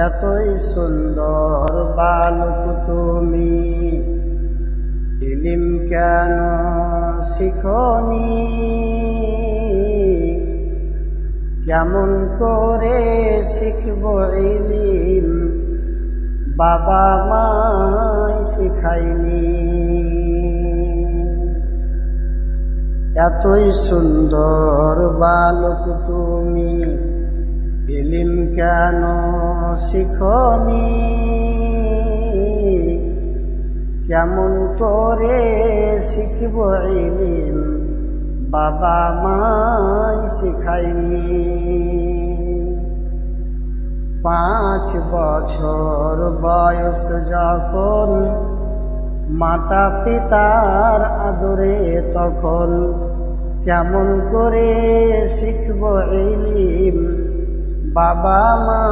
এতই সুন্দর বালক তুমি, ইলিম কেন শিখনি? কেমন করে শিখব ইলিম, বাবা মাই শিখাইনি। এতই সুন্দর বালক তুমি, ইলিম কেন শিখনি? কেমন করে শিখব ইলিম, বাবা মাই শিখাইনি। 5 বছর বয়স যখন, মাতা পিতার আদরে তখন, কেমন করে শিখব ইলিম, বাবা মা